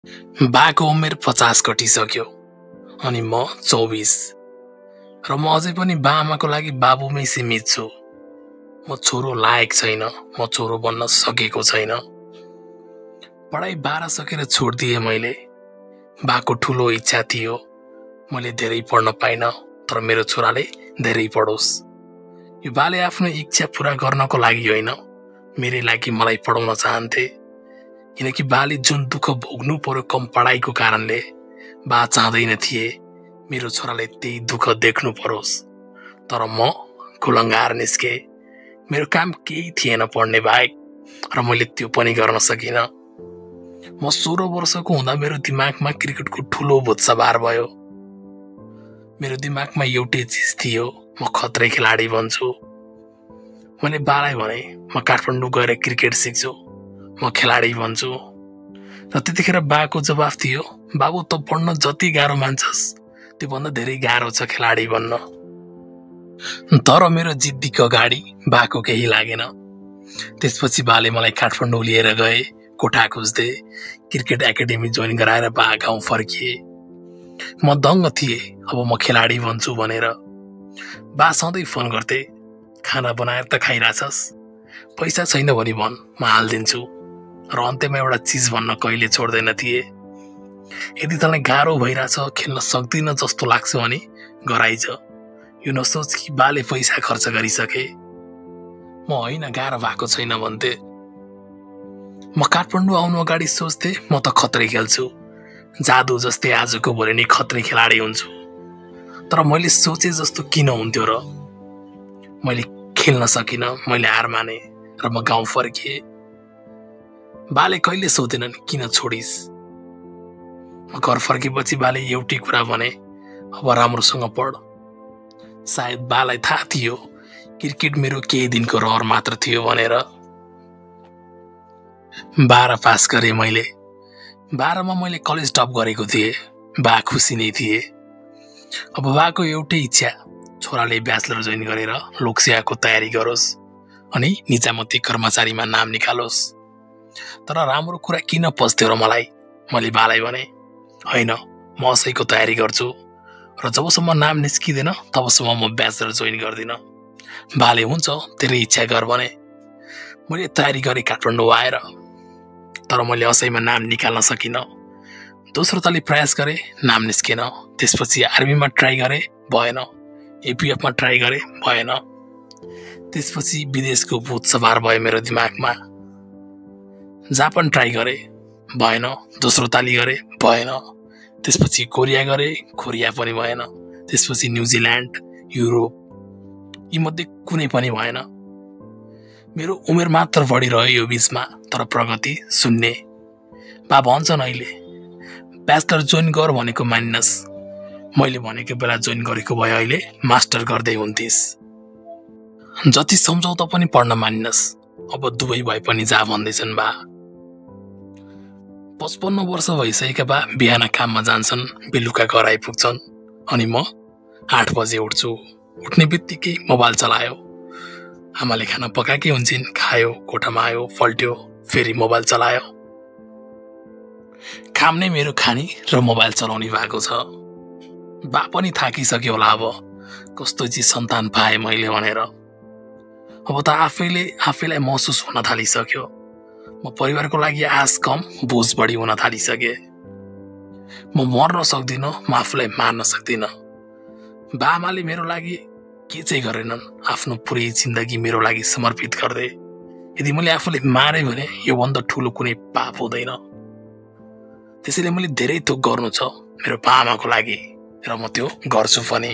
बाको उमेर 50 कटिसक्यो अनि म 24 र म अझै पनि बाआमाको लागि बाबुमै सीमित छु। म छोरो लायक छैन, म छोरो बन्न सकेको छैन। पढाइ 12 सकेर छोडिदिएँ मैले। बाको ठुलो इच्छा थियो मैले धेरै पढ्न पाइन, तर मेरो छोराले धेरै पढोस्। यो बाले आफ्नो इच्छा पूरा गर्नको लागि होइन, मेरै लागि मलाई पढाउन चाहन्थे। किनकि बाले जुन दुःख भोग्नु पर्यो कम पढाइको कारणले, बा चाहँदैन थिए मेरो छोराले त्यही दुःख देख्नु परोस्। तर म कुलङ्गार निस्के। मेरो काम केही थिएन पढ्ने बाहेक, र मैले त्यो पनि गर्न सकिन। म 16 वर्षको हुँदा मेरो दिमागमा क्रिकेटको ठुलो भूत सवार भयो। मेरो दिमागमा एउटै चिज थियो, म खत्रै खेलाडी बन्छु। मैले बालाई भने म काठमाडौँ गएर क्रिकेट सिक्छु, म खेलाडी बन्छु। र त्यतिखेर बाको जवाफ थियो, बाबु त पढ्न जति गाह्रो मान्छस् त्योभन्दा धेरै गाह्रो छ खेलाडी बन्न। तर मेरो जिद्दीको अगाडि बाको केही लागेन। त्यसपछि बाले मलाई काठमाडौँ लिएर गए, कोठा खोज्दै क्रिकेट एकाडेमी जोइन गराएर बा गाउँ फर्किए। म दङ्ग थिएँ, अब म खेलाडी बन्छु भनेर। बा सधैँ फोन गर्थे, खाना बनाएर त खाइरहेछस्, पैसा छैन भने भन्, म हालिदिन्छु। र अन्त्यमा एउटा चिज भन्न कहिले छोड्दैन थिए, यदि तँलाई गाह्रो भइरहेछ खेल्न सक्दिन जस्तो लाग्छ भने गराइज। यो नसोच कि बाले पैसा खर्च गरिसके। म होइन गाह्रो भएको छैन भन्थे। म काठमाडौँ आउनु अगाडि सोच्थे म त खत्रै खेल्छु, जादु जस्तै आजको भोलि नै खत्रै खेलाडी हुन्छु। तर मैले सोचे जस्तो किन हुन्थ्यो र? मैले खेल्न सकिन, मैले हार माने र म गाउँ फर्किए। बाले कहिले सोधेनन् किन छोडिस्। म घर फर्केपछि बाले एउटै कुरा भने, अब राम्रोसँग पढ। सायद बालाई थाहा थियो क्रिकेट मेरो केही दिनको रहर मात्र थियो भनेर। 12 पास गरेँ मैले। 12 मा मैले कलेज टप गरेको थिएँ। बा खुसी नै थिए। अब बाको एउटै इच्छा, छोराले ब्याचलर जोइन गरेर लोकसेवाको तयारी गरोस् अनि निजामती कर्मचारीमा नाम निकालोस्। तर राम्रो कुरा किन पस्थ्यो र मलाई? मैले बालाई भने, होइन म असैको तयारी गर्छु र जबसम्म नाम निस्किँदैन तबसम्म म ब्याचलर जोइन गर्दिन। बाले हुन्छ तेरो इच्छा गर भने। मैले तयारी गरेँ काठमाडौँ आएर, तर मैले असैमा नाम निकाल्न सकिन। दोस्रो ताली प्रयास गरेँ, नाम निस्केन। त्यसपछि आर्मीमा ट्राई गरेँ, भएन। एपिएफमा ट्राई गरेँ, भएन। त्यसपछि विदेशको भूत सवार भयो मेरो दिमागमा। जापान ट्राई गरेँ, भएन। दोस्रो ताली गरेँ, भएन। त्यसपछि कोरिया गरेँ, कोरिया पनि भएन। त्यसपछि न्युजिल्यान्ड, युरोप, यीमध्ये कुनै पनि भएन। मेरो उमेर मात्र बढिरह्यो यो बिचमा, तर प्रगति शून्य। बा भन्छन् अहिले ब्याचलर जोइन गर भनेको मानिनस्। मैले भनेको बेला जोइन गरेको भए अहिले मास्टर गर्दै हुन्थिस्। जति सम्झौता पनि पढ्न मानिनस्। अब दुबई भए पनि जा भन्दैछन् बा। 55 वर्ष भइसकेका बा बिहान काममा जान्छन्, बेलुका घर आइपुग्छन् अनि म 8 बजे उठ्छु। उठ्ने बित्तिकै मोबाइल चलायो। आमाले खाना पकाएकै हुन्छन्, खायो, कोठामा आयो, पल्ट्यो, फेरि मोबाइल चलायो। काम नै मेरो खानी र मोबाइल चलाउने भएको छ। बा पनि थाकिसक्यो होला अब, कस्तो चाहिँ सन्तान पाएँ मैले भनेर। अब त आफैलाई महसुस हुन थालिसक्यो। म परिवारको लागि आश कम, बोझ बढी हुन थालिसके। म मर्न सक्दिन, म आफूलाई मार्न सक्दिन। बाआमाले मेरो लागि के चाहिँ गरेनन्, आफ्नो पुरै जिन्दगी मेरो लागि समर्पित गर्दै। यदि मैले आफूलाई मारे भने योभन्दा ठुलो कुनै पाप हुँदैन। त्यसैले मैले धेरै थोक गर्नु छ मेरो बाआमाको लागि, र म त्यो गर्छु पनि।